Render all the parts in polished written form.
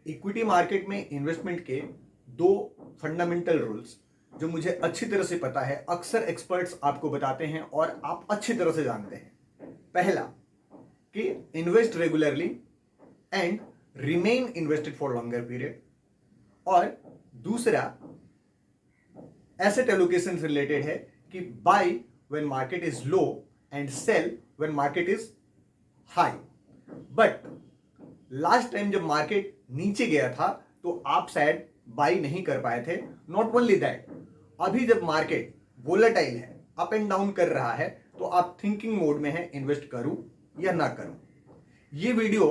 Equity market में investment के दो फंडामेंटल रूल्स जो मुझे अच्छी तरह से पता है, अक्सर एक्सपर्ट्स आपको बताते हैं और आप अच्छी तरह से जानते हैं। पहला कि invest regularly and remain invested for longer period, और दूसरा एसेट एलोकेशन रिलेटेड है कि buy when market is low and sell when market is high. But last time जब मार्केट नीचे गया था तो आप शायद बाई नहीं कर पाए थे। नॉट ओनली दैट, अभी जब मार्केट वोलेटाइल है, अप एंड डाउन कर रहा है, तो आप थिंकिंग मोड में है इन्वेस्ट करूं या ना करूं। ये वीडियो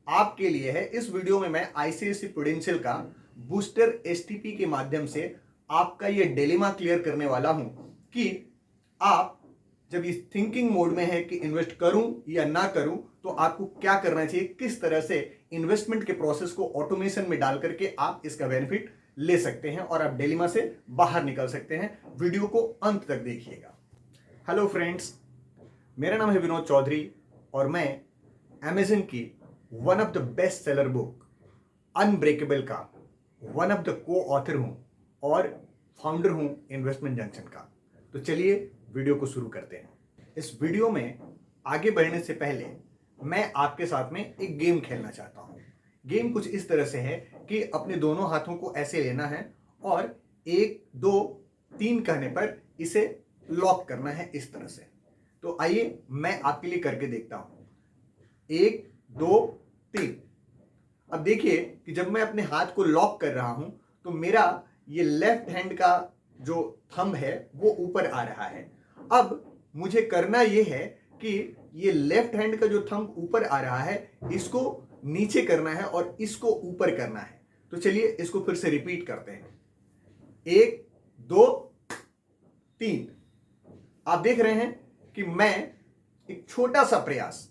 आपके लिए है। इस वीडियो में मैं आईसीआईसीआई प्रूडेंशियल का बूस्टर एसटीपी के माध्यम से आपका ये डिलेमा क्लियर करने वाला हूं कि आप जब इस थिंकिंग मोड में है कि इन्वेस्ट करूं या ना करूं तो आपको क्या करना चाहिए, किस तरह से इन्वेस्टमेंट के प्रोसेस को ऑटोमेशन में डाल करके आप इसका बेनिफिट ले सकते हैं और आप डिलेमा से बाहर निकल सकते हैं। वीडियो को अंत तक देखिएगा। हेलो फ्रेंड्स, मेरा नाम है विनोद चौधरी और मैं अमेज़न की one of the best seller book unbreakable का वन ऑफ द को ऑथर हूं और फाउंडर हूं इन्वेस्टमेंट जंक्शन का। तो चलिए वीडियो को शुरू करते हैं। इस वीडियो में आगे बढ़ने से पहले मैं आपके साथ में एक गेम खेलना चाहता हूं। गेम कुछ इस तरह से है कि अपने दोनों हाथों को ऐसे लेना है और 1 2 3 कहने पर इसे लॉक करना है इस तरह से। तो आइए मैं आपके लिए करके देखता हूं। 1 2 3। अब देखिए कि जब मैं अपने हाथ को लॉक कर रहा हूं तो मेरा ये लेफ्ट हैंड का जो थंब है वो ऊपर आ रहा है। अब मुझे करना ये है कि ये लेफ्ट हैंड का जो थंब ऊपर आ रहा है इसको नीचे करना है और इसको ऊपर करना है। तो चलिए इसको फिर से रिपीट करते हैं। 1 2 3। आप देख रहे हैं कि मैं एक छोटा सा प्रयास,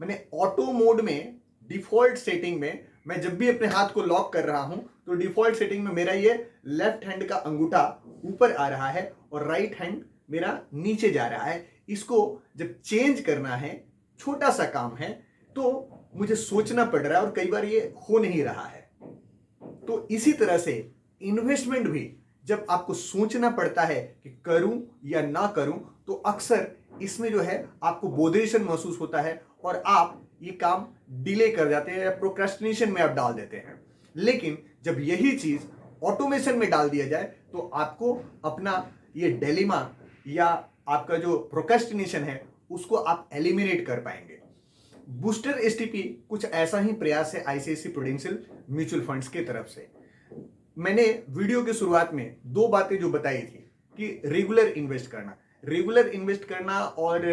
मैंने ऑटो मोड में डिफॉल्ट सेटिंग में मैं जब भी अपने हाथ को लॉक कर रहा हूं तो डिफॉल्ट सेटिंग में मेरा ये लेफ्ट हैंड का अंगूठा ऊपर आ रहा है और राइट हैंड मेरा नीचे जा रहा है। इसको जब चेंज करना है, छोटा सा काम है, तो मुझे सोचना पड़ रहा है और कई बार ये हो नहीं रहा है। तो इसी तरह से इन्वेस्टमेंट भी जब आपको सोचना पड़ता है कि करूं या ना करूं तो अक्सर इसमें जो है आपको बोधरेशन महसूस होता है और आप ये काम डिले कर जाते हैं या प्रोक्रेस्टिनेशन में आप डाल देते हैं। लेकिन जब यही चीज ऑटोमेशन में डाल दिया जाए तो आपको अपना ये डिलेमा या आपका जो प्रोक्रेस्टिनेशन है उसको आप एलिमिनेट कर पाएंगे। बूस्टर एसटीपी कुछ ऐसा ही प्रयास है आईसीआईसीआई प्रूडेंशियल म्यूचुअल फंड्स की तरफ से। मैंने वीडियो की शुरुआत में 2 बातें जो बताई थी कि रेगुलर इन्वेस्ट करना और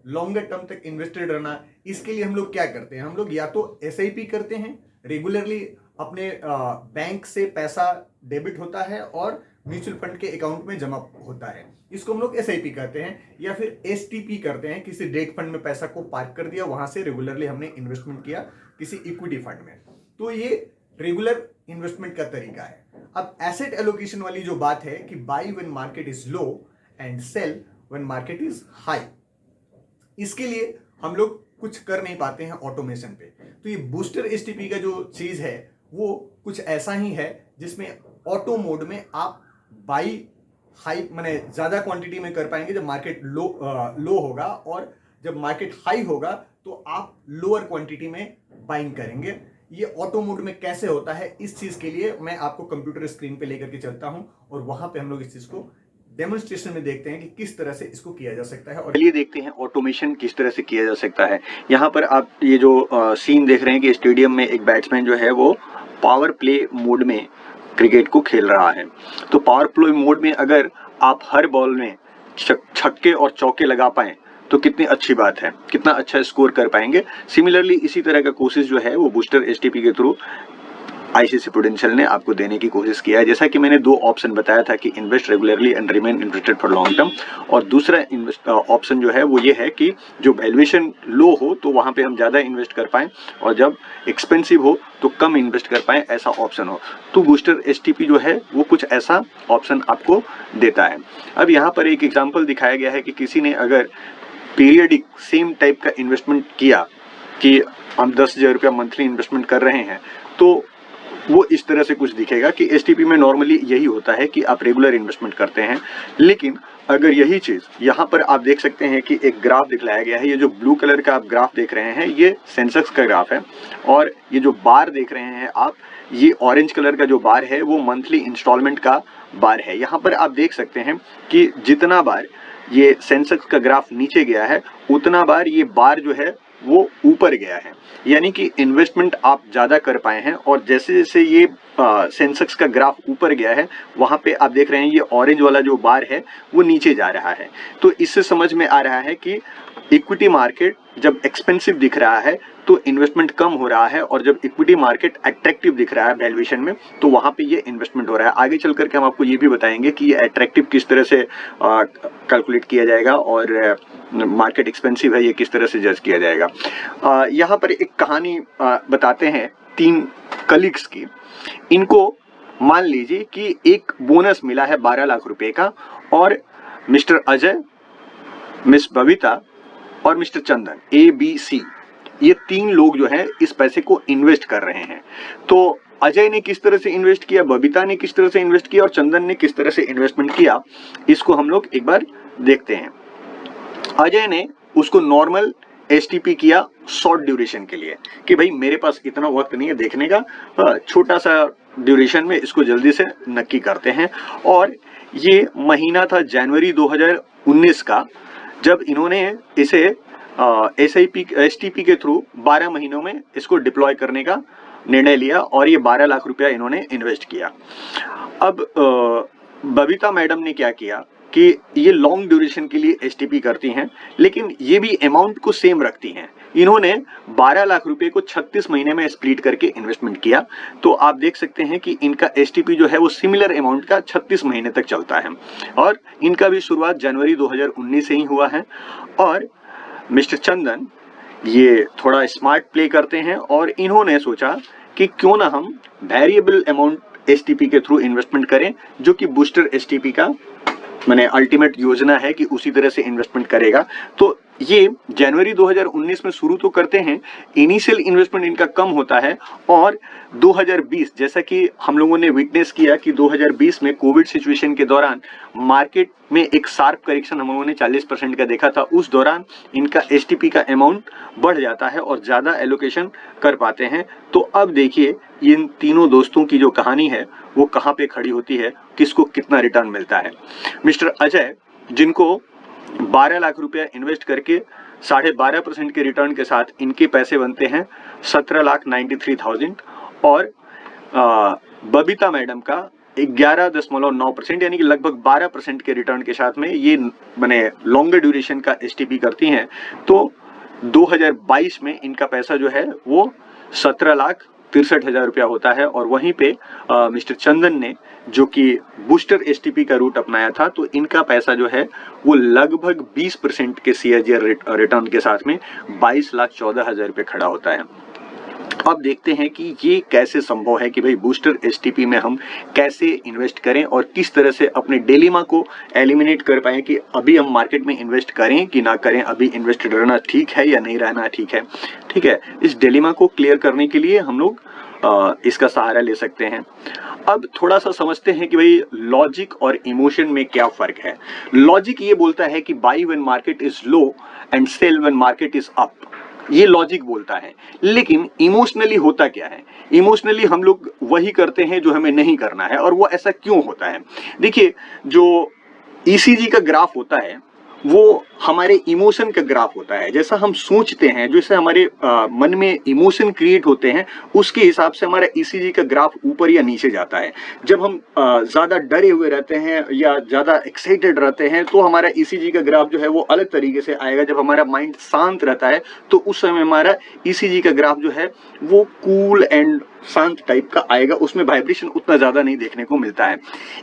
लॉन्गर टर्म तक इन्वेस्टेड रहना, इसके लिए हम लोग क्या करते हैं, हम लोग या तो एसआईपी करते हैं, रेगुलरली अपने बैंक से पैसा डेबिट होता है और म्यूचुअल फंड के अकाउंट में जमा होता है, इसको हम लोग एसआईपी करते हैं, या फिर एसटीपी करते हैं, किसी डेट फंड में पैसा को पार्क कर दिया, वहां से रेगुलरली हमने इन्वेस्टमेंट किया किसी इक्विटी फंड में। तो ये रेगुलर इन्वेस्टमेंट का तरीका है। अब एसेट एलोकेशन वाली जो बात है कि buy when market is low and sell when market is high, इसके लिए हम लोग कुछ कर नहीं पाते हैं ऑटोमेशन पे। तो ये बूस्टर एसटीपी का जो चीज है वो कुछ ऐसा ही है जिसमें ऑटो मोड में आप बाई हाई माने ज्यादा क्वांटिटी में कर पाएंगे जब मार्केट लो होगा, और जब मार्केट हाई होगा तो आप लोअर क्वांटिटी में बाइंग करेंगे। ये ऑटो मोड में कैसे होता है, इस चीज के लिए मैं आपको कंप्यूटर स्क्रीन पे लेकर के चलता हूं और वहां पे हम लोग इस चीज को डेमोन्स्ट्रेशन में देखते हैं कि किस तरह से इसको किया जा सकता है। और चलिए देखते हैं ऑटोमेशन किस तरह से किया जा सकता है। यहाँ पर आप ये जो सीन देख रहे हैं कि स्टेडियम में एक बैट्समैन जो है वो पावर प्ले मोड में क्रिकेट को खेल रहा है। तो पावर प्ले मोड में अगर आप हर बॉल में छक्के और चौके लगा पाएं तो कितनी अच्छी बात है, कितना अच्छा स्कोर कर पाएंगे। सिमिलरली इसी तरह का कोशिश जो है वो बूस्टर एसटीपी के थ्रू आईसीआईसीआई प्रूडेंशियल ने आपको देने की कोशिश किया है। जैसा कि मैंने 2 ऑप्शन बताया था कि invest regularly and remain invested for long term, और दूसरा ऑप्शन जो है वो ये है कि जो वैल्यूएशन लो हो तो वहां पे हम ज़्यादा इन्वेस्ट कर पाएं और जब एक्सपेंसिव हो तो कम इन्वेस्ट कर पाएं, ऐसा ऑप्शन हो। तो बूस्टर एसटीपी जो है वो कुछ ऐसा ऑप्शन आपको देता है। अब यहाँ पर एक एग्जाम्पल दिखाया गया है कि किसी ने अगर पीरियडिक सेम टाइप का इन्वेस्टमेंट किया कि हम 10,000 रुपया मंथली इन्वेस्टमेंट कर रहे हैं, तो वो इस तरह से कुछ दिखेगा कि एसटीपी में नॉर्मली यही होता है कि आप रेगुलर इन्वेस्टमेंट करते हैं। लेकिन अगर यही चीज यहाँ पर आप देख सकते हैं कि एक ग्राफ दिखलाया गया है, ये जो ब्लू कलर का आप ग्राफ देख रहे हैं ये सेंसेक्स का ग्राफ है, और ये जो बार देख रहे हैं आप, ये ऑरेंज कलर का जो बार है वो मंथली इंस्टॉलमेंट का बार है। यहाँ पर आप देख सकते हैं कि जितना बार ये सेंसेक्स का ग्राफ नीचे गया है उतना बार ये बार जो है वो ऊपर गया है, यानी कि इन्वेस्टमेंट आप ज़्यादा कर पाए हैं। और जैसे जैसे ये सेंसेक्स का ग्राफ ऊपर गया है वहाँ पे आप देख रहे हैं ये ऑरेंज वाला जो बार है वो नीचे जा रहा है। तो इससे समझ में आ रहा है कि इक्विटी मार्केट जब एक्सपेंसिव दिख रहा है तो इन्वेस्टमेंट कम हो रहा है, और जब इक्विटी मार्केट अट्रैक्टिव दिख रहा है वैल्यूएशन में तो वहाँ पे ये इन्वेस्टमेंट हो रहा है। आगे चल करके हम आपको ये भी बताएंगे कि ये अट्रैक्टिव किस तरह से कैलकुलेट किया जाएगा और मार्केट एक्सपेंसिव है ये किस तरह से जज किया जाएगा। यहाँ पर एक कहानी बताते हैं 3 कलीग्स की। इनको मान लीजिए कि एक बोनस मिला है 12 लाख रुपए का, और मिस्टर अजय, मिस बबीता और मिस्टर चंदन, ABC, ये 3 लोग जो है इस पैसे को इन्वेस्ट कर रहे हैं। तो अजय ने किस तरह से इन्वेस्ट किया, बबीता ने किस तरह से इन्वेस्ट किया और चंदन ने किस तरह से इन्वेस्टमेंट किया, इसको हम लोग एक बार देखते हैं। अजय ने उसको नॉर्मल एसटीपी किया शॉर्ट ड्यूरेशन के लिए कि भाई मेरे पास इतना वक्त नहीं है देखने का, छोटा सा ड्यूरेशन में इसको जल्दी से नक्की करते हैं। और ये महीना था जनवरी 2019 का, जब इन्होंने इसे एसटीपी के थ्रू 12 महीनों में इसको डिप्लॉय करने का निर्णय लिया, और ये 12 लाख रुपया इन्होंने इन्वेस्ट किया। अब बबीता मैडम ने क्या किया कि ये लॉन्ग ड्यूरेशन के लिए एसटीपी करती हैं, लेकिन ये भी अमाउंट को सेम रखती हैं। इन्होंने 12 लाख रुपए को 36 महीने में स्प्लिट करके इन्वेस्टमेंट किया। तो आप देख सकते हैं कि इनका एसटीपी जो है वो सिमिलर अमाउंट का 36 महीने तक चलता है, और इनका भी शुरुआत जनवरी 2019 से ही हुआ है। और मिस्टर चंदन ये थोड़ा स्मार्ट प्ले करते हैं, और इन्होंने सोचा कि क्यों ना हम वेरिएबल अमाउंट एसटीपी के थ्रू इन्वेस्टमेंट करें, जो कि बूस्टर एसटीपी का मैंने अल्टीमेट योजना है कि उसी तरह से इन्वेस्टमेंट करेगा। तो ये जनवरी 2019 में शुरू तो करते हैं, इनिशियल इन्वेस्टमेंट इनका कम होता है, और 2020 जैसा कि हम लोगों ने विटनेस किया कि 2020 में कोविड सिचुएशन के दौरान मार्केट में एक शार्प करेक्शन हम लोगों ने 40% का देखा था। उस दौरान इनका एसटीपी का अमाउंट बढ़ जाता है और ज़्यादा एलोकेशन कर पाते हैं। तो अब देखिए इन तीनों दोस्तों की जो कहानी है वो कहाँ पे खड़ी होती है, किसको कितना रिटर्न मिलता है। मिस्टर अजय, जिनको 12 लाख रुपया इन्वेस्ट करके 12.5% के रिटर्न के साथ इनके पैसे बनते हैं 17,93,000, और बबीता मैडम का 11.9% यानी कि लगभग 12% के रिटर्न के साथ में ये मैंने लॉन्गर ड्यूरेशन का एसटीपी करती हैं। तो 2022 में इनका पैसा जो है वो 17,63,000 रुपया होता है। और वहीं पे मिस्टर चंदन ने जो कि बूस्टर एसटीपी का रूट अपनाया था, तो इनका पैसा जो है वो लगभग 20% के सीएजीआर रिटर्न के साथ में 22,14,000 रुपये खड़ा होता है। अब देखते हैं कि ये कैसे संभव है कि भाई बूस्टर एसटीपी में हम कैसे इन्वेस्ट करें और किस तरह से अपने डिलेमा को एलिमिनेट कर पाएं कि अभी हम मार्केट में इन्वेस्ट करें कि ना करें, अभी इन्वेस्टेड रहना ठीक है या नहीं रहना ठीक है। ठीक है, इस डिलेमा को क्लियर करने के लिए हम लोग इसका सहारा ले सकते हैं। अब थोड़ा सा समझते हैं कि भाई लॉजिक और इमोशन में क्या फर्क है। लॉजिक ये बोलता है कि buy when market is low and sell when market is up, ये लॉजिक बोलता है। लेकिन इमोशनली होता क्या है? इमोशनली हम लोग वही करते हैं जो हमें नहीं करना है। और वो ऐसा क्यों होता है? देखिए, जो ईसीजी का ग्राफ होता है वो हमारे इमोशन का ग्राफ होता है। जैसा हम सोचते हैं, जैसे हमारे मन में इमोशन क्रिएट होते हैं, उसके हिसाब से हमारा ईसीजी का ग्राफ ऊपर या नीचे जाता है। जब हम ज़्यादा डरे हुए रहते हैं या ज़्यादा एक्साइटेड रहते हैं तो हमारा ईसीजी का ग्राफ जो है वो अलग तरीके से आएगा। जब हमारा माइंड शांत रहता है तो उस समय हमारा ईसीजी का ग्राफ जो है वो कूल एंड शांत टाइप का आएगा, उसमें वाइब्रेशन उतना ज़्यादा नहीं देखने को मिलता है।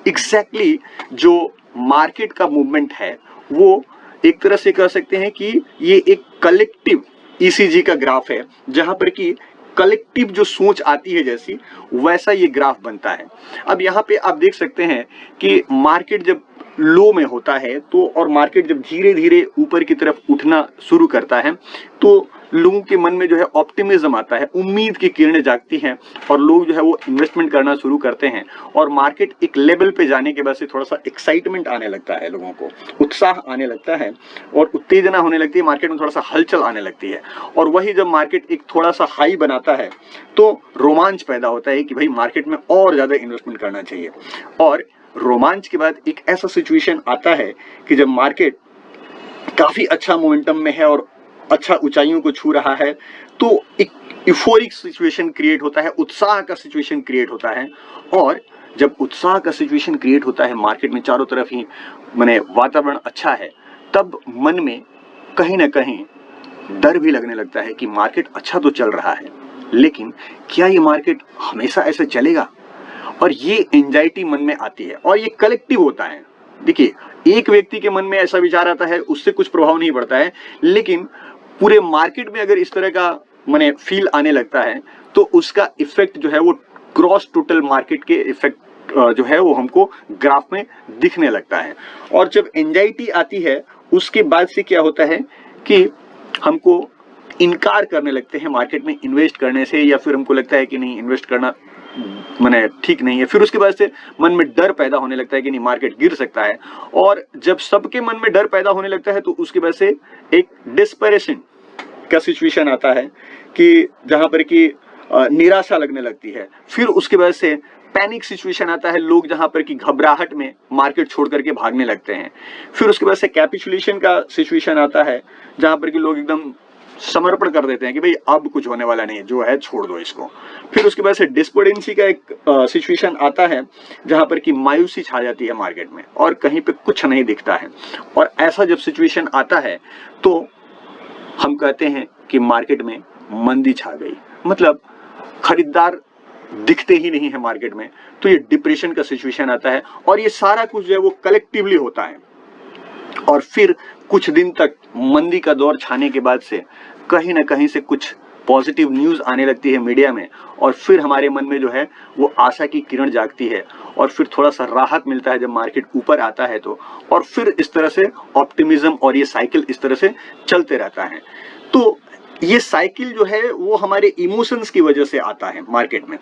एग्जैक्टली जो मार्केट का मूवमेंट है वो एक तरह से कह सकते हैं कि ये एक कलेक्टिव ईसीजी का ग्राफ है, जहां पर कि कलेक्टिव जो सोच आती है जैसी वैसा ये ग्राफ बनता है। अब यहाँ पे आप देख सकते हैं कि मार्केट जब लो में होता है तो और मार्केट जब धीरे धीरे ऊपर की तरफ उठना शुरू करता है तो लोगों के मन में जो है ऑप्टिमिज्म आता है, उम्मीद की किरणें जागती हैं और लोग जो है वो इन्वेस्टमेंट करना शुरू करते हैं और मार्केट एक लेवल पे जाने के बाद से थोड़ा सा एक्साइटमेंट आने लगता है, लोगों को उत्साह आने लगता है और उत्तेजना होने लगती है, मार्केट में थोड़ा सा हलचल आने लगती है। और वही जब मार्केट एक थोड़ा सा हाई बनाता है तो रोमांच पैदा होता है कि भाई मार्केट में और ज्यादा इन्वेस्टमेंट करना चाहिए। और रोमांच के बाद एक ऐसा सिचुएशन आता है कि जब मार्केट काफी अच्छा मोमेंटम में है और अच्छा ऊंचाइयों को छू रहा है तो एक यूफोरिक सिचुएशन क्रिएट होता है, उत्साह का सिचुएशन क्रिएट होता है। और जब उत्साह का सिचुएशन क्रिएट होता है, मार्केट में चारों तरफ ही माने वातावरण अच्छा है, तब मन में कहीं ना कहीं डर भी लगने लगता है कि मार्केट अच्छा तो चल रहा है, लेकिन क्या ये मार्केट हमेशा ऐसे चलेगा? और ये एंजाइटी मन में आती है और ये कलेक्टिव होता है। देखिए, एक व्यक्ति के मन में ऐसा विचार आता है, उससे कुछ प्रभाव नहीं पड़ता है, लेकिन पूरे मार्केट में अगर इस तरह का माने फील आने लगता है तो उसका इफेक्ट जो है वो क्रॉस टोटल मार्केट के इफेक्ट जो है वो हमको ग्राफ में दिखने लगता है। और जब एंजाइटी आती है उसके बाद से क्या होता है कि हमको इनकार करने लगते हैं मार्केट में इन्वेस्ट करने से, या फिर हमको लगता है कि नहीं इन्वेस्ट करना माने ठीक नहीं है। फिर उसके बाद से मन में डर पैदा होने लगता है कि नहीं मार्केट गिर सकता है। और जब सबके मन में डर पैदा होने लगता है तो उसके बाद से एक डिस्परेशन का सिचुएशन आता है कि जहां पर कि निराशा लगने लगती है। फिर उसके बाद से पैनिक सिचुएशन आता है, लोग जहां पर कि घबराहट में मार्केट छोड़ करके भागने लगते हैं। फिर उसके बाद से कैपिचुलेशन का सिचुएशन आता है जहां पर कि लोग एकदम समर्पण कर देते हैं कि भाई अब कुछ होने वाला नहीं है, जो है छोड़ दो इसको। फिर उसके बाद से डिस्पोडेंसी का एक सिचुएशन आता है जहां पर कि मायूसी छा जाती है मार्केट में और कहीं पे कुछ नहीं दिखता है। और ऐसा जब सिचुएशन आता है तो हम कहते हैं कि मार्केट में मंदी छा गई, मतलब खरीदार दिखते ही नहीं है मार्केट में। तो ये डिप्रेशन का सिचुएशन आता है और ये सारा कुछ जो है वो कलेक्टिवली होता है। और फिर कुछ दिन तक मंदी का दौर छाने के बाद से कहीं ना कहीं से कुछ पॉजिटिव न्यूज आने लगती है मीडिया में और फिर हमारे मन में जो है वो आशा की किरण जागती है और फिर थोड़ा सा राहत मिलता है जब मार्केट ऊपर आता है तो। और फिर इस तरह से ऑप्टिमिज्म और ये साइकिल इस तरह से चलते रहता है। तो ये साइकिल जो है वो हमारे इमोशंस की वजह से आता है मार्केट में,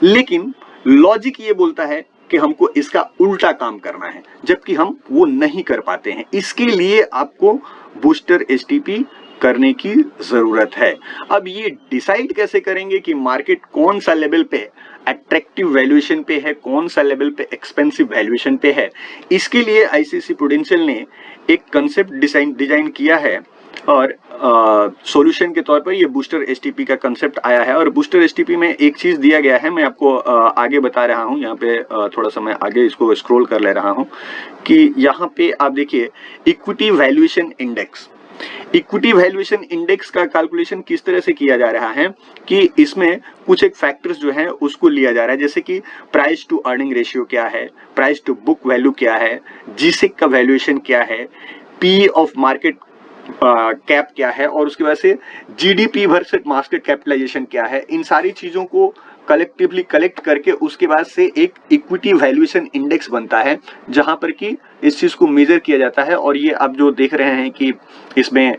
लेकिन लॉजिक ये बोलता है कि हमको इसका उल्टा काम करना है, जबकि हम वो नहीं कर पाते हैं। इसके लिए आपको बूस्टर एसटीपी करने की जरूरत है। अब ये डिसाइड कैसे करेंगे कि मार्केट कौन सा लेवल पे अट्रैक्टिव वैल्यूएशन पे है, कौन सा लेवल पे एक्सपेंसिव वैल्यूएशन पे है? इसके लिए आईसीसी प्रूडेंशियल ने एक कंसेप्ट डिजाइन किया है और सॉल्यूशन के तौर पर ये बूस्टर एसटीपी का कंसेप्ट आया है। और बूस्टर एसटीपी में एक चीज दिया गया है, मैं आपको आगे बता रहा हूँ। यहाँ पे थोड़ा सा मैं आगे इसको स्क्रॉल कर ले रहा हूँ कि यहाँ पे आप देखिए equity valuation index. Equity valuation index का कैलकुलेशन किस तरह से किया जा रहा है कि इसमें कुछ एक फैक्टर्स जो है उसको लिया जा रहा है, जैसे कि प्राइस टू अर्निंग रेशियो क्या है, प्राइस टू बुक वैल्यू क्या है, जीसिक का वैल्यूएशन क्या है, पी ऑफ मार्केट कैप क्या है, और उसके बाद से जीडीपी वर्सेस मार्केट कैपिटलाइजेशन क्या है। इन सारी चीजों को कलेक्टिवली कलेक्ट करके उसके बाद से एक इक्विटी वैल्यूएशन इंडेक्स बनता है जहां पर कि इस चीज को मेजर किया जाता है। और ये आप जो देख रहे हैं कि इसमें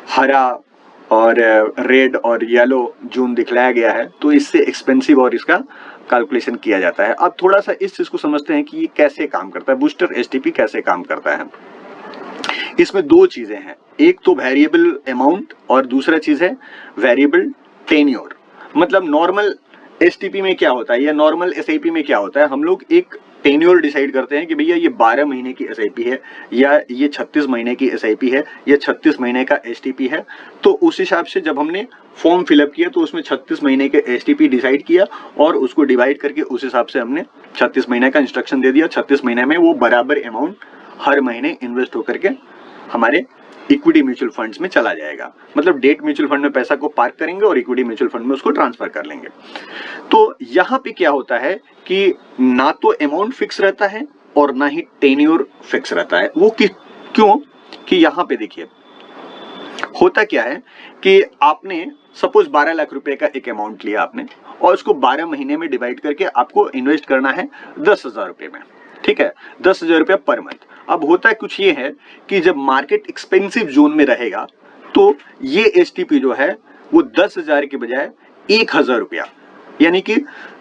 हरा और रेड और येलो जोन दिखलाया गया है, तो इससे एक्सपेंसिव और इसका कैलकुलेशन किया जाता है। अब थोड़ा सा इस चीज को समझते हैं कि ये कैसे काम करता है, बूस्टर एसटीपी कैसे काम करता है। इसमें दो चीजें हैं, एक तो वेरिएबल अमाउंट और दूसरा चीज है वेरिएबल टेन्योर। मतलब नॉर्मल एसटीपी में क्या होता है या नॉर्मल एसआईपी में क्या होता है, हम लोग एक टेन्योर डिसाइड करते हैं कि भैया ये 12 महीने की एसआईपी है या ये 36 महीने की एसआईपी है या 36 महीने का एसटीपी है। तो उस हिसाब से जब हमने फॉर्म फिलअप किया तो उसमें 36 महीने के एसटीपी डिसाइड किया और उसको डिवाइड करके उस हिसाब से हमने 36 महीने का इंस्ट्रक्शन दे दिया। 36 महीने में वो बराबर अमाउंट हर महीने इन्वेस्ट होकर के हमारे इक्विटी म्यूचुअल फंड्स में चला जाएगा। मतलब डेट म्यूचुअल फंड में पैसा को पार्क करेंगे और इक्विटी म्यूचुअल फंड में उसको ट्रांसफर कर लेंगे। तो यहाँ पे क्या होता है कि ना तो अमाउंट फिक्स रहता है और ना ही टेन्योर फिक्स रहता है। वो क्यों कि यहाँ पे देखिए होता क्या है कि आपने सपोज 12 लाख रुपए का एक अमाउंट लिया आपने और उसको 12 महीने में डिवाइड करके आपको इन्वेस्ट करना है 10,000 रुपए में, ठीक है, 10,000 रुपया पर मंथ। अब होता है कुछ ये है कि जब मार्केट एक्सपेंसिव जोन में रहेगा तो ये एसटीपी जो है वो 10,000 के बजाय 1,000 रुपया, यानी कि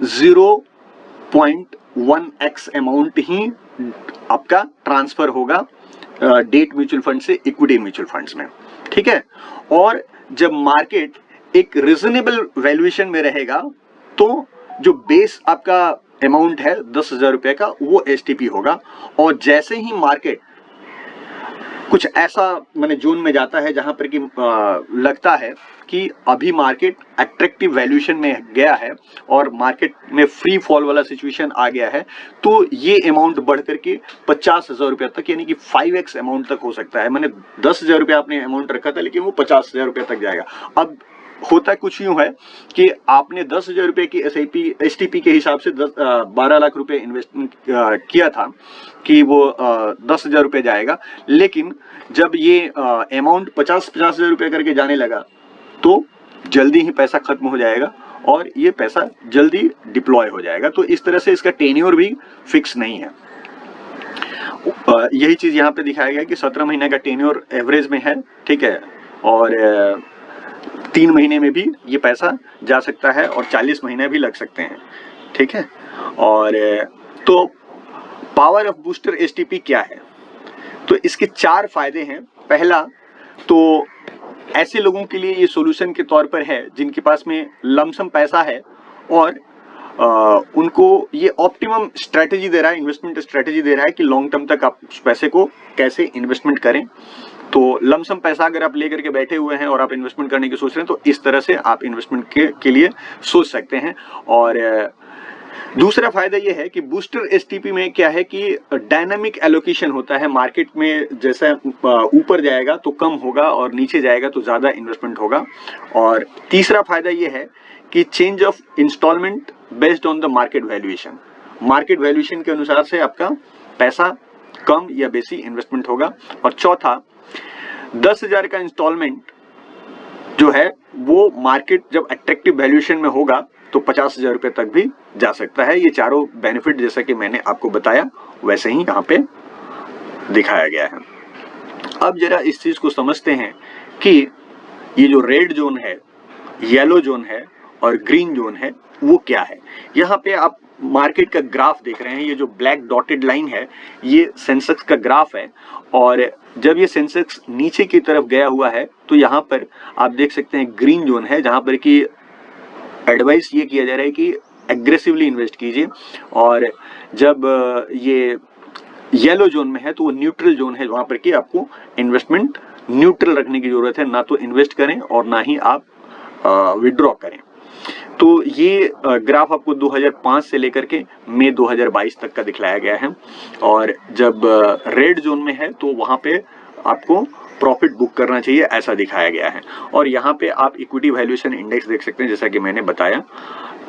0.1x अमाउंट ही आपका ट्रांसफर होगा डेट म्यूचुअल फंड से इक्विटी म्यूचुअल फंड्स में, ठीक है। और जब मार्केट एक रिजनेबल वैल्यूएशन में रहेगा तो जो बेस आपका अमाउंट है 10,000 रुपए का वो एसटीपी होगा, और जैसे ही मार्केट कुछ ऐसा मैंने जोन में जाता है जहां पर कि लगता है कि अभी मार्केट अट्रैक्टिव वैल्यूएशन में गया है और मार्केट में फ्री फॉल वाला सिचुएशन आ गया है, तो ये अमाउंट बढ़ करके 50,000 रुपया तक, यानी कि 5x अमाउंट तक हो सकता है। मैंने 10,000 रुपया आपने अमाउंट रखा था, लेकिन वो 50,000 रुपया तक जाएगा। अब होता कुछ यूं है कि आपने 10,000 रुपए की एसटीपी के हिसाब से 12 लाख रुपए इन्वेस्टमेंट किया था कि वो 10,000 रुपए जाएगा, लेकिन जब ये अमाउंट 50,000 रुपए करके जाने लगा तो जल्दी ही पैसा खत्म हो जाएगा और ये पैसा जल्दी डिप्लॉय हो जाएगा। तो इस तरह से इसका टेन्योर भी फिक्स नहीं है। यही चीज यहाँ पे दिखाया गया कि 17 महीने का टेन्योर एवरेज में है, ठीक है, और 3 महीने में भी ये पैसा जा सकता है और 40 महीने भी लग सकते हैं, ठीक है। और तो पावर ऑफ बूस्टर एसटीपी क्या है? तो इसके 4 फायदे हैं। पहला तो ऐसे लोगों के लिए ये सॉल्यूशन के तौर पर है जिनके पास में लमसम पैसा है और उनको ये ऑप्टिमम स्ट्रेटेजी दे रहा है, इन्वेस्टमेंट स्ट्रेटेजी दे रहा है कि लॉन्ग टर्म तक आप उस पैसे को कैसे इन्वेस्टमेंट करें। तो लमसम पैसा अगर आप लेकर के बैठे हुए हैं और आप इन्वेस्टमेंट करने की सोच रहे हैं तो इस तरह से आप इन्वेस्टमेंट के लिए सोच सकते हैं। और दूसरा फायदा यह है कि बूस्टर एसटीपी में क्या है कि डायनामिक एलोकेशन होता है। मार्केट में जैसा ऊपर जाएगा तो कम होगा और नीचे जाएगा तो ज्यादा इन्वेस्टमेंट होगा। और तीसरा फायदा यह है कि change of instalment based on the market valuation, market valuation के अनुसार से आपका पैसा कम या बेसी इन्वेस्टमेंट होगा। और चौथा 10,000 का इंस्टॉलमेंट जो है वो मार्केट जब अट्रैक्टिव वैल्यूएशन में होगा तो 50,000 रुपए तक भी जा सकता है। ये चारों बेनिफिट जैसा कि मैंने आपको बताया वैसे ही यहाँ पे दिखाया गया है। अब जरा इस चीज को समझते हैं कि ये जो रेड जोन है, येलो जोन है और ग्रीन जोन है वो क्या है। यहाँ पे आप मार्केट का ग्राफ देख रहे हैं, ये जो ब्लैक डॉटेड लाइन है ये सेंसेक्स का ग्राफ है। और जब ये सेंसेक्स नीचे की तरफ गया हुआ है तो यहाँ पर आप देख सकते हैं ग्रीन जोन है, जहाँ पर कि एडवाइस ये किया जा रहा है कि एग्रेसिवली इन्वेस्ट कीजिए। और जब ये येलो जोन में है तो वो न्यूट्रल जोन है, वहां पर कि आपको इन्वेस्टमेंट न्यूट्रल रखने की जरूरत है, ना तो इन्वेस्ट करें और ना ही आप विड्रॉ करें। तो ये ग्राफ आपको 2005 से लेकर के मई 2022 तक का दिखलाया गया है। और जब रेड जोन में है तो वहां पे आपको प्रॉफिट बुक करना चाहिए, ऐसा दिखाया गया है। और यहाँ पे आप इक्विटी वैल्यूएशन इंडेक्स देख सकते हैं जैसा कि मैंने बताया।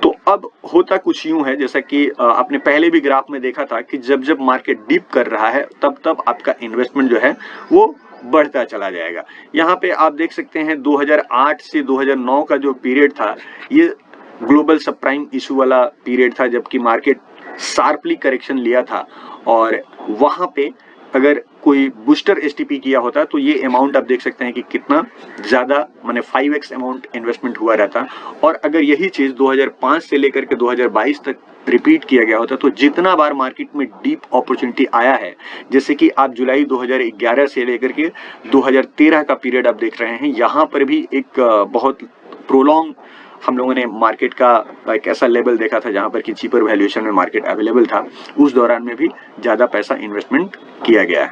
तो अब होता कुछ यूं है जैसा कि आपने पहले भी ग्राफ में देखा था कि जब जब मार्केट डिप कर रहा है तब तब आपका इन्वेस्टमेंट जो है वो बढ़ता चला जाएगा। यहाँ पे आप देख सकते हैं 2008 से 2009 का जो पीरियड था ये ग्लोबल सबप्राइम इशू वाला पीरियड था, जबकि मार्केट शार्पली करेक्शन लिया था। और वहां पे अगर कोई बूस्टर एसटीपी किया होता तो ये अमाउंट आप देख सकते हैं कि कितना ज्यादा माने 5x अमाउंट इन्वेस्टमेंट हुआ रहता। और अगर यही चीज 2005 से लेकर के 2022 तक रिपीट किया गया होता तो जितना बार मार्केट में डीप अपॉर्चुनिटी आया है, जैसे कि आप जुलाई 2011 से लेकर के 2013 का पीरियड आप देख रहे हैं, यहाँ पर भी एक बहुत प्रोलॉन्ग हम लोगों ने मार्केट का एक ऐसा लेवल देखा था जहां पर कि चीपर वैल्यूएशन में मार्केट अवेलेबल था। उस दौरान में भी ज्यादा पैसा इन्वेस्टमेंट किया गया है।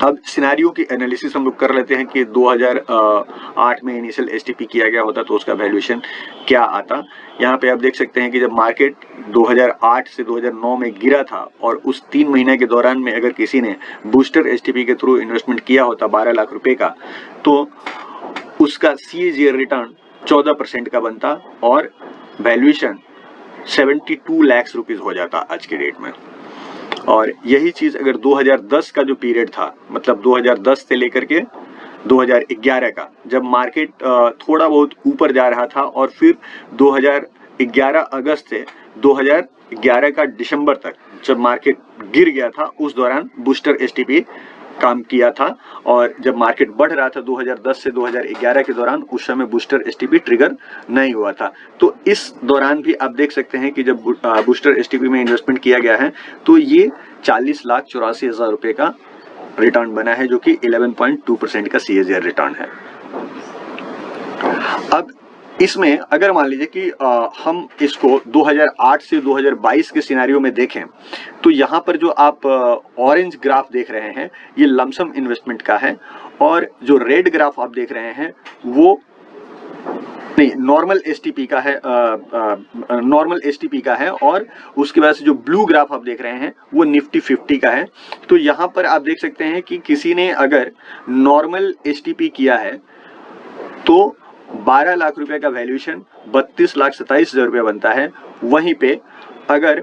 अब सिनेरियो की एनालिसिस हम लोग कर लेते हैं कि 2008 में इनिशियल एसटीपी किया गया होता तो उसका वैल्यूएशन क्या आता। यहाँ पे आप देख सकते हैं कि जब मार्केट 2008 से 2009 में गिरा था और उस 3 महीने के दौरान में अगर किसी ने बूस्टर एसटीपी के थ्रू इन्वेस्टमेंट किया होता 12 लाख रुपए का, तो उसका CAGR रिटर्न 14% का बनता और वैल्यूएशन 72 लाख रुपीस हो जाता आज के डेट में। और यही चीज अगर 2010 का जो पीरियड था, मतलब 2010 से लेकर के 2011 का, जब मार्केट थोड़ा बहुत ऊपर जा रहा था और फिर 2011 अगस्त से 2011 का दिसंबर तक जब मार्केट गिर गया था, उस दौरान बूस्टर एसटीपी काम किया था, और जब मार्केट बढ़ रहा था 2010 से 2011 के दौरान, उस समय बूस्टर एसटीपी ट्रिगर नहीं हुआ था। तो इस दौरान भी आप देख सकते हैं कि जब बूस्टर एसटीपी में इन्वेस्टमेंट किया गया है तो ये 40,84,000 रुपए का रिटर्न बना है, जो कि 11.2% का CAGR रिटर्न है। अब इसमें अगर मान लीजिए कि हम इसको 2008 से 2022 के सिनेरियो में देखें, तो यहाँ पर जो आप ऑरेंज ग्राफ देख रहे हैं ये लमसम इन्वेस्टमेंट का है, और जो रेड ग्राफ आप देख रहे हैं वो नहीं, नॉर्मल एसटीपी का है, नॉर्मल एसटीपी का है, और उसके बाद से जो ब्लू ग्राफ आप देख रहे हैं वो निफ्टी 50 का है। तो यहाँ पर आप देख सकते हैं कि किसी ने अगर नॉर्मल एसटीपी किया है तो 12 लाख रुपए का वैल्यूएशन 32,27,000 रुपये बनता है। वहीं पे अगर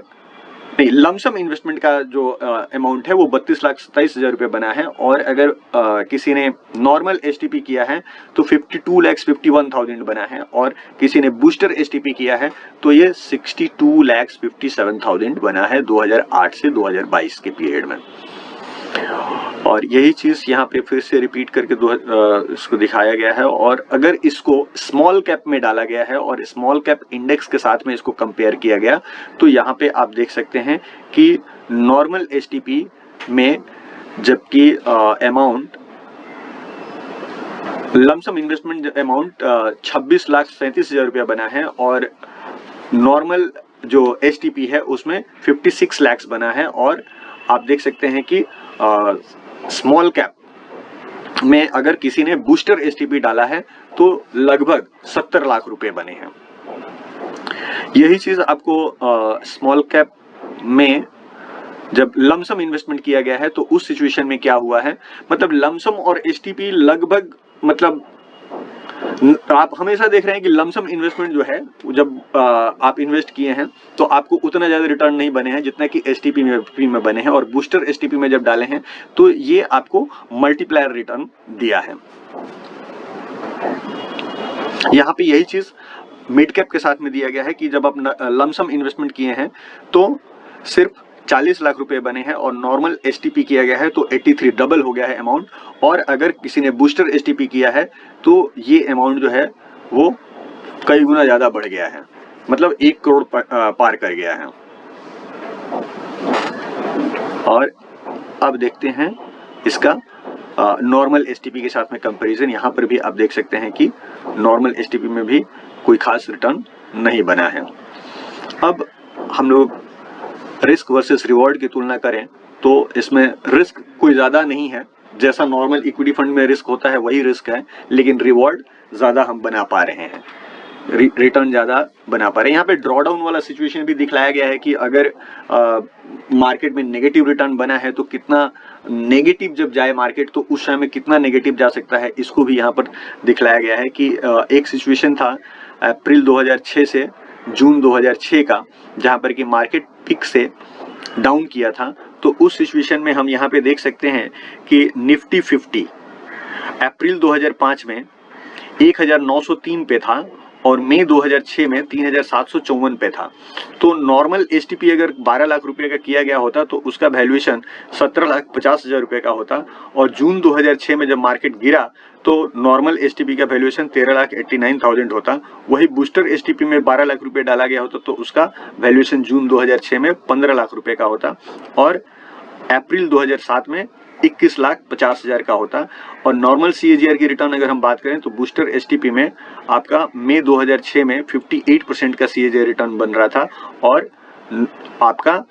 नहीं, लमसम इन्वेस्टमेंट का जो अमाउंट है वो 32,27,000 रुपये बना है, और अगर किसी ने नॉर्मल एसटीपी किया है तो 52,51,000 बना है, और किसी ने बूस्टर एसटीपी किया है तो ये 62,57,000 बना है 2008 से 2022 के पीरियड में। और यही चीज यहाँ पे फिर से रिपीट करके इसको दिखाया गया है। और अगर इसको स्मॉल कैप में डाला गया है और स्मॉल कैप इंडेक्स के साथ में इसको कंपेयर किया गया, तो यहाँ पे आप देख सकते हैं कि नॉर्मल एसटीपी में जबकि अमाउंट लमसम इन्वेस्टमेंट अमाउंट 26,37,000 रुपया बना है, और नॉर्मल जो एसटीपी है उसमें 56 लाख बना है। और आप देख सकते हैं कि स्मॉल कैप में अगर किसी ने बूस्टर एसटीपी डाला है तो लगभग 70 लाख रुपए बने हैं। यही चीज आपको स्मॉल कैप में जब लमसम इन्वेस्टमेंट किया गया है तो उस सिचुएशन में क्या हुआ है, मतलब लमसम और एसटीपी लगभग, मतलब आप हमेशा देख रहे हैं कि लमसम इन्वेस्टमेंट जो है जब आप इन्वेस्ट किए हैं तो आपको उतना ज्यादा रिटर्न नहीं बने हैं जितना कि एसटीपी में बने हैं, और बूस्टर एसटीपी में जब डाले हैं तो ये आपको मल्टीप्लायर रिटर्न दिया है। यहाँ पे यही चीज मिड कैप के साथ में दिया गया है कि जब आप लमसम इन्वेस्टमेंट किए हैं तो सिर्फ 40 लाख रुपए बने हैं, और नॉर्मल एसटीपी किया गया है तो 83 डबल हो गया है अमाउंट, और अगर किसी ने बूस्टर एसटीपी किया है तो ये अमाउंट जो है वो कई गुना ज्यादा बढ़ गया है, मतलब 1 करोड़ पार कर गया है। और अब देखते हैं इसका नॉर्मल एसटीपी के साथ में कंपैरिजन। यहाँ पर भी आप देख सकते हैं कि नॉर्मल एसटीपी में भी कोई खास रिटर्न नहीं बना है। अब हम लोग रिस्क वर्सेस रिवॉर्ड की तुलना करें तो इसमें रिस्क कोई ज्यादा नहीं है, जैसा नॉर्मल इक्विटी फंड में रिस्क होता है वही रिस्क है, लेकिन रिवॉर्ड ज्यादा हम बना पा रहे हैं, रिटर्न ज्यादा बना पा रहे हैं। यहाँ पे ड्रॉडाउन वाला सिचुएशन भी दिखलाया गया है कि अगर मार्केट में नेगेटिव रिटर्न बना है तो कितना नेगेटिव जब जाए मार्केट तो उस समय में कितना नेगेटिव जा सकता है, इसको भी यहाँ पर दिखलाया गया है कि एक सिचुएशन था अप्रैल 2006 से जून 2006 का, जहां पर कि मार्केट पीक से डाउन किया था। तो उस सिचुएशन में हम यहाँ पे देख सकते हैं कि निफ्टी 50 अप्रैल 2005 में 1903 पे था और मई 2006 में 3754 पे था। तो नॉर्मल एसटीपी अगर 12 लाख रुपए का किया गया होता तो उसका वैल्यूएशन 17,50,000 रुपए का होता, और जून 2006 में जब मार्केट गिरा तो नॉर्मल एसटीपी का वैल्यूएशन 13,89,000 होता। वही बूस्टर एसटीपी में 12 लाख रुपए डाला गया होता तो उसका वैल्यूएशन जून 2006 में 15 लाख रुपए का होता, और अप्रैल 2007 में 21,50,000 का होता। और नॉर्मल सीएजीआर की रिटर्न अगर हम बात करें तो बूस्टर एसटीपी में आपका मई 2006 में 58% का सीएजीआर रिटर्न बन रहा था, और आपका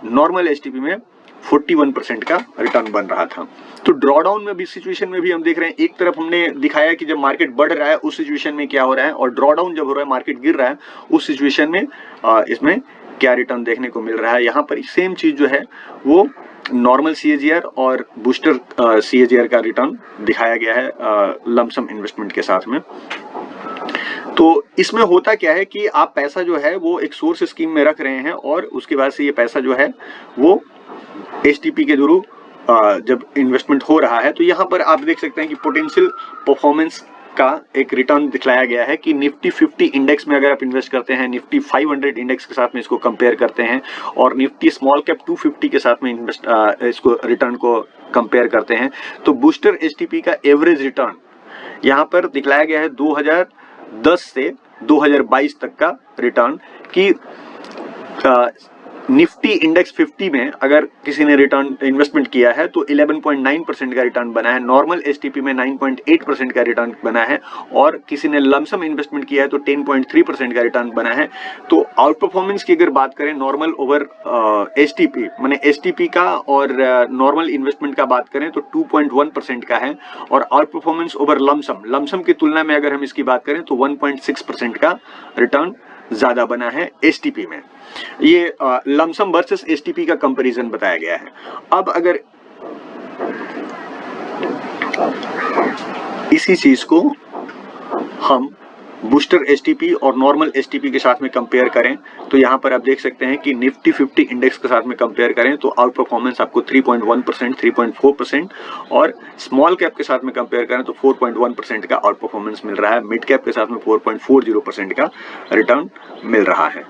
नॉर्मल एसटीपी में 41% का रिटर्न बन रहा था। तो ड्रॉडाउन में भी सिचुएशन में भी हम देख रहे हैं, एक तरफ हमने दिखाया कि जब मार्केट बढ़ रहा है उस सिचुएशन में क्या हो रहा है, और ड्रॉडाउन जब हो रहा है मार्केट गिर रहा है उस सिचुएशन में इसमें क्या रिटर्न देखने को मिल रहा है। यहाँ पर सेम चीज जो है वो नॉर्मल सीएजीआर और बूस्टर सीएजीआर का रिटर्न दिखाया गया है लमसम इन्वेस्टमेंट के साथ में। तो इसमें होता क्या है कि आप पैसा जो है वो एक सोर्स स्कीम में रख रहे हैं, और उसके बाद से ये पैसा जो है वो एसटीपी के थ्रू जब इन्वेस्टमेंट हो रहा है तो यहाँ पर आप देख सकते हैं कि पोटेंशियल परफॉर्मेंस का एक रिटर्न दिखलाया गया है कि निफ्टी 50 इंडेक्स में अगर आप इन्वेस्ट करते हैं, निफ्टी 500 इंडेक्स के साथ में इसको कंपेयर करते हैं, और निफ्टी स्मॉल कैप 250 के साथ में इसको रिटर्न को कंपेयर करते हैं तो बूस्टर एसटीपी का एवरेज रिटर्न यहाँ पर दिखलाया गया है 2010 से 2022 तक का रिटर्न की निफ्टी इंडेक्स 50 में अगर किसी ने रिटर्न इन्वेस्टमेंट किया है तो 11.9% का रिटर्न बना है, नॉर्मल एसटीपी में 9.8% का रिटर्न बना है और किसी ने लमसम इन्वेस्टमेंट किया है तो 10.3% का रिटर्न बना है। तो आउट परफॉर्मेंस की अगर बात करें नॉर्मल ओवर एसटीपी माने एसटीपी का और नॉर्मल इन्वेस्टमेंट का बात करें तो 2.1% का है और आउट परफॉर्मेंस ओवर लमसम की तुलना में अगर हम इसकी बात करें तो 1.6% का रिटर्न ज्यादा बना है एसटीपी में। ये लमसम वर्सेस एसटीपी का कंपैरिजन बताया गया है। अब अगर इसी चीज को हम बूस्टर एसटीपी और नॉर्मल एसटीपी के साथ में कंपेयर करें तो यहाँ पर आप देख सकते हैं कि निफ्टी 50 इंडेक्स के साथ में कंपेयर करें तो आउट परफॉर्मेंस आपको 3.1%, 3.4% और स्मॉल कैप के साथ में कंपेयर करें तो 4.1% का आउट परफॉर्मेंस मिल रहा है। मिड कैप के साथ में 4.40% का रिटर्न मिल रहा है।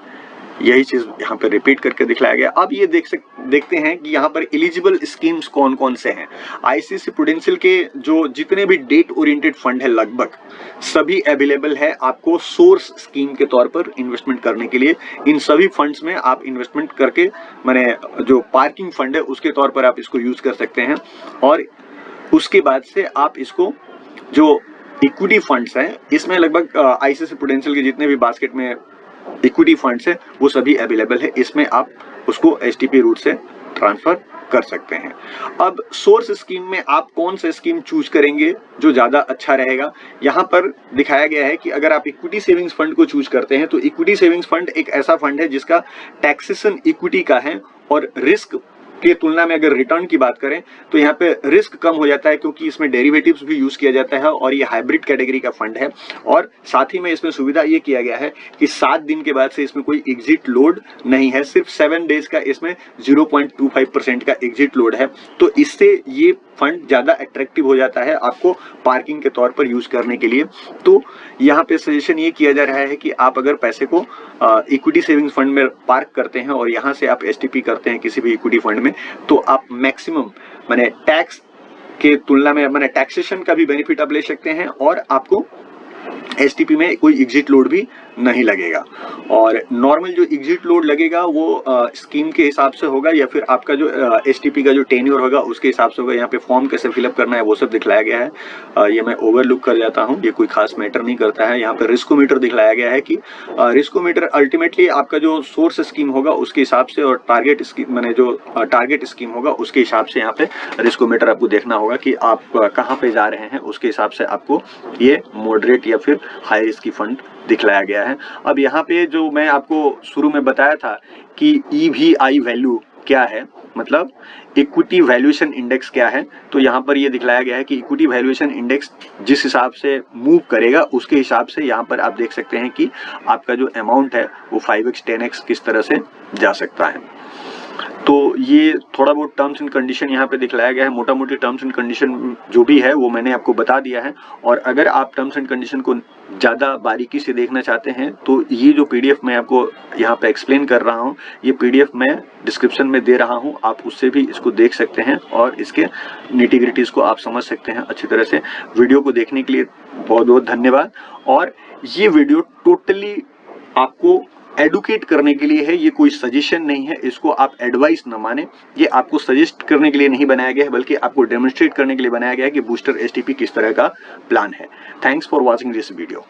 यही चीज यहाँ पर रिपीट करके दिखलाया गया। अब ये देखते हैं कि यहाँ पर एलिजिबल स्कीम्स कौन कौन से हैं। आईसीआईसीआई प्रूडेंशियल के जो जितने भी डेट ओरिएंटेड फंड है लगभग सभी अवेलेबल है आपको सोर्स स्कीम के तौर पर इन्वेस्टमेंट करने के लिए। इन सभी फंड्स में आप इन्वेस्टमेंट करके माने जो पार्किंग फंड है उसके तौर पर आप इसको यूज कर सकते हैं और उसके बाद से आप इसको जो इक्विटी फंड्स हैं इसमें लगभग आईसीआईसीआई प्रूडेंशियल के जितने भी बास्केट में इक्विटी फंड्स है वो सभी अवेलेबल है। इसमें आप उसको एसटीपी रूट से ट्रांसफर कर सकते हैं। अब सोर्स स्कीम में आप कौन सा स्कीम चूज करेंगे जो ज्यादा अच्छा रहेगा, यहाँ पर दिखाया गया है कि अगर आप इक्विटी सेविंग्स फंड को चूज करते हैं तो इक्विटी सेविंग्स फंड एक ऐसा फंड है जिसका टैक्सेशन इक्विटी का है और रिस्क की तुलना में अगर रिटर्न की बात करें तो यहाँ पे रिस्क कम हो जाता है क्योंकि इसमें डेरिवेटिव्स भी यूज किया जाता है और ये हाइब्रिड कैटेगरी का फंड है। और साथ ही में इसमें सुविधा ये किया गया है कि 7 दिन के बाद से इसमें कोई एग्जिट लोड नहीं है, सिर्फ 7 डेज का इसमें 0.25% का एग्जिट लोड है। तो इससे ये फंड ज्यादा अट्रैक्टिव हो जाता है आपको पार्किंग के तौर पर यूज करने के लिए। तो यहाँ पे सजेशन ये किया जा रहा है कि आप अगर पैसे को इक्विटी सेविंग्स फंड में पार्क करते हैं और यहाँ से आप एसटीपी करते हैं किसी भी इक्विटी फंड में तो आप मैक्सिमम माने टैक्स के तुलना में माने टैक्सेशन का भी बेनिफिट आप ले सकते हैं और आपको एसटीपी में कोई एग्जिट लोड भी नहीं लगेगा। और नॉर्मल जो एग्जिट लोड लगेगा वो स्कीम के हिसाब से होगा या फिर आपका जो एसटीपी का जो टेन्योर होगा उसके हिसाब से होगा। यहाँ पे फॉर्म कैसे फिलअप करना है वो सब दिखलाया गया है। ये मैं ओवरलुक कर जाता हूँ, ये कोई खास मैटर नहीं करता है। यहाँ पे रिस्कोमीटर दिखलाया गया है कि रिस्कोमीटर अल्टीमेटली आपका जो सोर्स स्कीम होगा उसके हिसाब से और टारगेट स्कीम मैंने जो टारगेट स्कीम होगा उसके हिसाब से यहाँ पे रिस्कोमीटर आपको देखना होगा कि आप कहाँ पे जा रहे हैं, उसके हिसाब से आपको ये मॉडरेट या फिर हाई रिस्क फंड दिखलाया गया है। अब यहाँ पे जो मैं आपको शुरू में बताया था कि EVI वैल्यू क्या है, मतलब इक्विटी वैल्यूएशन इंडेक्स क्या है, तो यहाँ पर ये दिखलाया गया है कि इक्विटी वैल्यूएशन इंडेक्स जिस हिसाब से मूव करेगा उसके हिसाब से यहाँ पर आप देख सकते हैं कि आपका जो अमाउंट है वो 5x 10x किस तरह से जा सकता है। तो ये थोड़ा बहुत टर्म्स एंड कंडीशन यहाँ पे दिखलाया गया है। मोटा मोटी टर्म्स एंड कंडीशन जो भी है वो मैंने आपको बता दिया है। और अगर आप टर्म्स एंड कंडीशन को ज़्यादा बारीकी से देखना चाहते हैं तो ये जो PDF मैं आपको यहाँ पे एक्सप्लेन कर रहा हूँ, ये PDF मैं डिस्क्रिप्शन में दे रहा हूँ, आप उससे भी इसको देख सकते हैं और इसके निटिग्रिटीज़ को आप समझ सकते हैं अच्छी तरह से। वीडियो को देखने के लिए बहुत बहुत धन्यवाद। और ये वीडियो टोटली आपको एडुकेट करने के लिए है, ये कोई सजेशन नहीं है, इसको आप एडवाइस न माने। ये आपको सजेस्ट करने के लिए नहीं बनाया गया है बल्कि आपको डेमोन्स्ट्रेट करने के लिए बनाया गया है कि बूस्टर एसटीपी किस तरह का प्लान है। Thanks for watching this video.